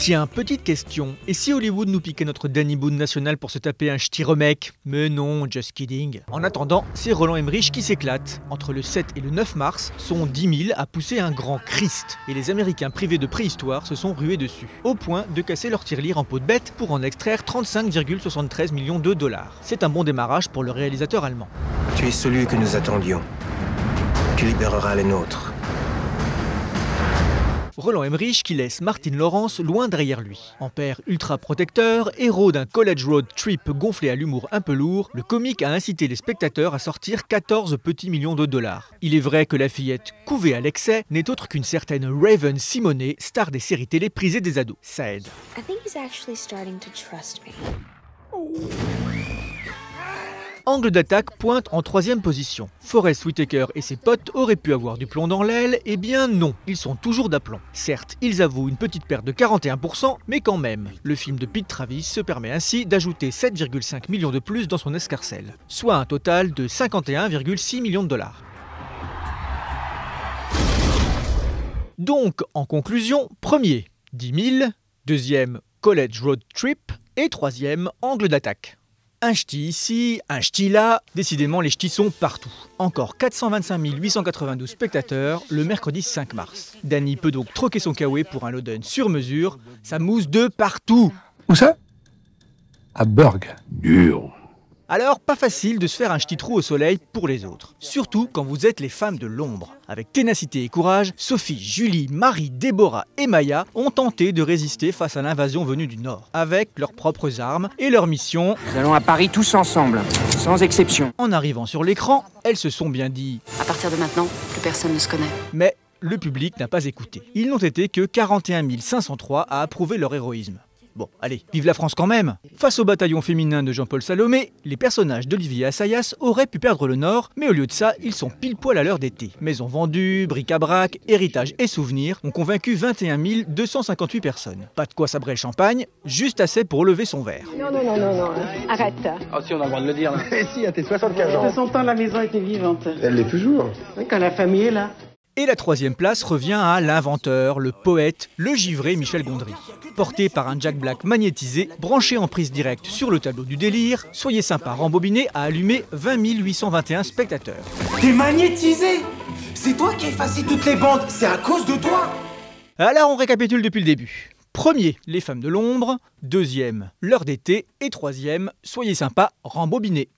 Tiens, petite question, et si Hollywood nous piquait notre Danny Boone national pour se taper un ch'ti remake? Mais non, just kidding. En attendant, c'est Roland Emmerich qui s'éclate. Entre le 7 et le 9 mars, son 10 000 a poussé un grand Christ, et les Américains privés de préhistoire se sont rués dessus, au point de casser leur tirelire en peau de bête pour en extraire 35,73 millions de dollars. C'est un bon démarrage pour le réalisateur allemand. Tu es celui que nous attendions, qui libérera les nôtres. Roland Emmerich qui laisse Martin Lawrence loin derrière lui. En père ultra protecteur, héros d'un college road trip gonflé à l'humour un peu lourd, le comique a incité les spectateurs à sortir 14 petits millions de dollars. Il est vrai que la fillette couvée à l'excès n'est autre qu'une certaine Raven Simonet, star des séries télé prisées des ados. Ça aide. Angle d'attaque pointe en 3e position. Forest Whitaker et ses potes auraient pu avoir du plomb dans l'aile, eh bien non, ils sont toujours d'aplomb. Certes, ils avouent une petite perte de 41%, mais quand même. Le film de Pete Travis se permet ainsi d'ajouter 7,5 millions de plus dans son escarcelle, soit un total de 51,6 millions de dollars. Donc, en conclusion, premier, 10 000, deuxième, College Road Trip, et troisième, Angle d'attaque. Un ch'ti ici, un ch'ti là, décidément les ch'tis sont partout. Encore 425 892 spectateurs le mercredi 5 mars. Danny peut donc troquer son kawaii pour un Loden sur mesure, ça mousse de partout. Où ça? À Burg. Dur. Alors, pas facile de se faire un ch'ti trou au soleil pour les autres. Surtout quand vous êtes les femmes de l'ombre. Avec ténacité et courage, Sophie, Julie, Marie, Déborah et Maya ont tenté de résister face à l'invasion venue du Nord, avec leurs propres armes et leur mission. Nous allons à Paris tous ensemble, sans exception. En arrivant sur l'écran, elles se sont bien dit « À partir de maintenant, plus personne ne se connaît. » Mais le public n'a pas écouté. Ils n'ont été que 41 503 à approuver leur héroïsme. Bon, allez, vive la France quand même! Face au bataillon féminin de Jean-Paul Salomé, les personnages d'Olivier Assayas auraient pu perdre le Nord, mais au lieu de ça, ils sont pile poil à l'heure d'été. Maisons vendues, bric-à-brac, héritage et souvenirs ont convaincu 21 258 personnes. Pas de quoi sabrer le champagne, juste assez pour lever son verre. Non, arrête. Ah si, on a le droit de le dire. Eh si, à tes 75 ans. De son temps, la maison était vivante. Elle l'est toujours. Oui, quand la famille est là. Et la troisième place revient à l'inventeur, le poète, le givré Michel Gondry. Porté par un Jack Black magnétisé, branché en prise directe sur le tableau du délire, Soyez sympa rembobiné a allumé 20 821 spectateurs. T'es magnétisé! C'est toi qui as effacé toutes les bandes, c'est à cause de toi! Alors on récapitule depuis le début. Premier, les femmes de l'ombre. Deuxième, l'heure d'été. Et troisième, Soyez sympa rembobiné.